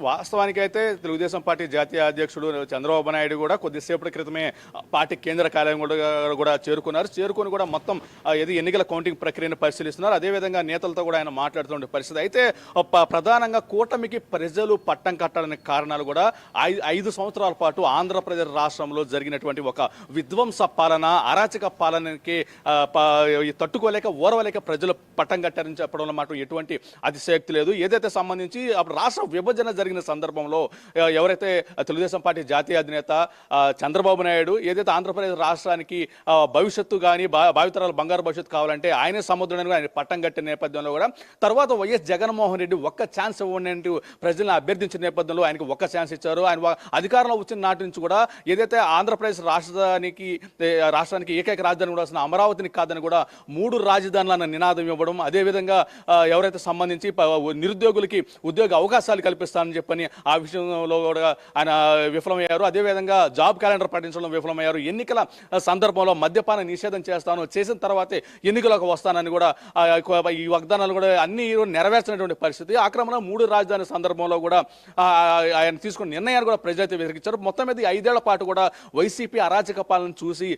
వాస్తవానికైతే Telugu Desam party జాతీయ అధ్యక్షుడు చంద్రబాబు నాయుడు కూడా కొద్దిసేపటి క్రితమే పార్టీ కేంద్ర కార్యాలయం కూడా చేరుకొని కూడా మొత్తం ఏది ఎన్నికల కౌంటింగ్ ప్రక్రియను పరిశీలిస్తున్నారు. అదేవిధంగా నేతలతో కూడా ఆయన మాట్లాడుతున్న పరిస్థితి. అయితే ప్రధానంగా కూటమికి ప్రజలు పట్టం కట్టాలనే కారణాలు కూడా 5 సంవత్సరాల పాటు ఆంధ్రప్రదేశ్ రాష్ట్రంలో జరిగినటువంటి ఒక విధ్వంస పాలన, అరాచక పాలనకి తట్టుకోలేక ఓర్వలేక ప్రజలు పట్టం కట్టారని చెప్పడంలో మాట ఎటువంటి అతిశయోక్తి లేదు. ఏదైతే సంబంధించి రాష్ట్ర విభజన జరిగిన సందర్భంలో ఎవరైతే తెలుగుదేశం పార్టీ జాతీయ అధినేత చంద్రబాబు నాయుడు ఏదైతే ఆంధ్రప్రదేశ్ రాష్ట్రానికి భవిష్యత్తు కానీ భావితరాల బంగారు భవిష్యత్తు కావాలంటే ఆయనే సముద్రాన్ని ఆయన పట్టం కట్టిన నేపథ్యంలో కూడా తర్వాత వైఎస్ జగన్మోహన్ రెడ్డి ఒక్క ఛాన్స్ ఇవ్వండి ప్రజలను అభ్యర్థించిన నేపథ్యంలో ఆయనకు ఒక్క ఛాన్స్ ఇచ్చారు. ఆయన అధికారంలో వచ్చిన నాటి నుంచి కూడా ఏదైతే ఆంధ్రప్రదేశ్ రాష్ట్రానికి ఏకైక రాజధాని ఉండాల్సిన అమరావతిని కాదని కూడా 3 రాజధానుల నినాదం ఇవ్వడం, అదేవిధంగా ఎవరైతే సంబంధించి నిరుద్యోగులకి ఉద్యోగ అవకాశాలు కల్పిస్తారని చెప్పని ఆ విషయంలో కూడా ఆయన విఫలమయ్యారు. అదేవిధంగా జాబ్ క్యాలెండర్ ప్రకటించడం విఫలమయ్యారు. ఎన్నికల సందర్భంలో మద్యపాన నిషేధం చేసిన తర్వాతే ఎన్నికలకు వస్తానని కూడా ఈ వాగ్దానాలు కూడా అన్ని నెరవేర్చినటువంటి పరిస్థితి. ఆ క్రమంలో 3 రాజధాని సందర్భంలో కూడా ఆయన తీసుకున్న నిర్ణయాన్ని కూడా ప్రజలైతే వ్యతిరేకించారు. మొత్తం మీద 5 ఏళ్ల పాటు కూడా వైసీపీ అరాచక పాలన చూసి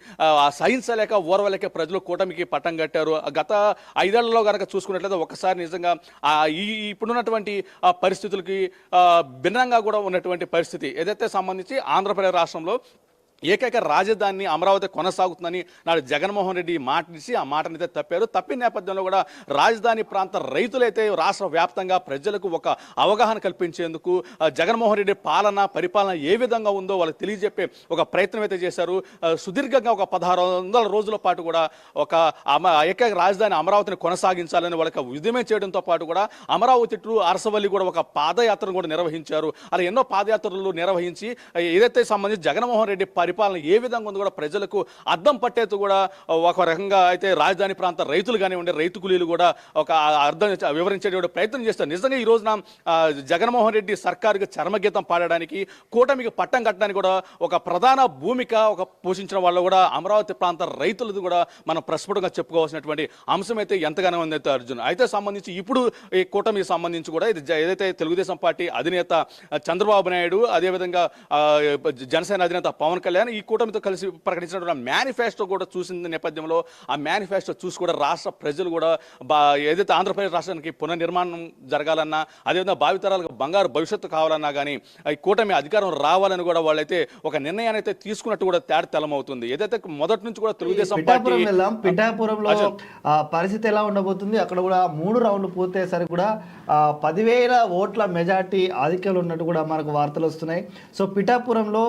సహించలేక ఓర్వలేక ప్రజలు కూటమికి పట్టం కట్టారు. గత 5 ఏళ్లలో కనుక చూసుకున్నట్లయితే ఒక్కసారి నిజంగా ఇప్పుడున్నటువంటి పరిస్థితులకి భిన్నంగా కూడా ఉన్నటువంటి పరిస్థితి ఏదైతే సంబంధించి ఆంధ్రప్రదేశ్ రాష్ట్రంలో ఏకైక రాజధాని అమరావతి కొనసాగుతుందని నాడు జగన్మోహన్ రెడ్డి మాటిసి ఆ మాటనైతే తప్పిన నేపథ్యంలో కూడా రాజధాని ప్రాంత రైతులైతే రాష్ట్ర వ్యాప్తంగా ప్రజలకు ఒక అవగాహన కల్పించేందుకు జగన్మోహన్ రెడ్డి పరిపాలన ఏ విధంగా ఉందో వాళ్ళకి తెలియజెప్పే ఒక ప్రయత్నం అయితే చేశారు. సుదీర్ఘంగా ఒక 1600 రోజుల పాటు కూడా ఒక ఏకైక రాజధాని అమరావతిని కొనసాగించాలని వాళ్ళకి ఉద్యమం చేయడంతో పాటు కూడా అమరావతి టు అరసవల్లి కూడా ఒక పాదయాత్రను కూడా నిర్వహించారు. అలా ఎన్నో పాదయాత్రలు నిర్వహించి ఏదైతే సంబంధించి జగన్మోహన్ రెడ్డి పరిపాలన ఏ విధంగా ఉందో కూడా ప్రజలకు అర్థం పట్టేది కూడా ఒక రకంగా అయితే రాజధాని ప్రాంత రైతులు కానివ్వండి, రైతు కూలీలు కూడా ఒక అర్థం వివరించేటువంటి ప్రయత్నం చేస్తారు. నిజంగా ఈ రోజున జగన్మోహన్ రెడ్డి సర్కారుకి చర్మగీతం పాడడానికి, కూటమికి పట్టం కట్టడానికి కూడా ఒక ప్రధాన భూమిక పోషించిన వాళ్ళు కూడా అమరావతి ప్రాంత రైతులది కూడా మనం ప్రస్ఫుటంగా చెప్పుకోవాల్సినటువంటి అంశం అయితే ఎంతగానో ఉంది అయితే అర్జున్. అయితే సంబంధించి ఇప్పుడు ఈ కూటమికి సంబంధించి కూడా ఇది ఏదైతే తెలుగుదేశం పార్టీ అధినేత చంద్రబాబు నాయుడు, అదేవిధంగా జనసేన అధినేత పవన్ కళ్యాణ్ ఈ కూటమితో కలిసి ప్రకటించినటువంటి మేనిఫెస్టో కూడా చూసిన నేపథ్యంలో ఆ మేనిఫెస్టో చూసి కూడా రాష్ట్ర ప్రజలు కూడా ఏదైతే ఆంధ్రప్రదేశ్ రాష్ట్రానికి పునర్నిర్మాణం జరగాలన్నా, అదేవిధంగా భావితరాలకు బంగారు భవిష్యత్తు కావాలన్నా కానీ ఈ కూటమి అధికారం రావాలని కూడా వాళ్ళైతే ఒక నిర్ణయాన్ని అయితే తీసుకున్నట్టు కూడా తెలమవుతుంది. ఏదైతే మొదటి నుంచి కూడా తెలుగుదేశం పార్టీ పిఠాపురంలో పరిస్థితి ఎలా ఉండబోతుంది, అక్కడ కూడా 3 రౌండ్లు పూర్తయ్యేసరికి కూడా 10,000 ఓట్ల మెజార్టీ ఆధిక్యంలో ఉన్నట్టు కూడా మనకు వార్తలు వస్తున్నాయి. సో పిఠాపురంలో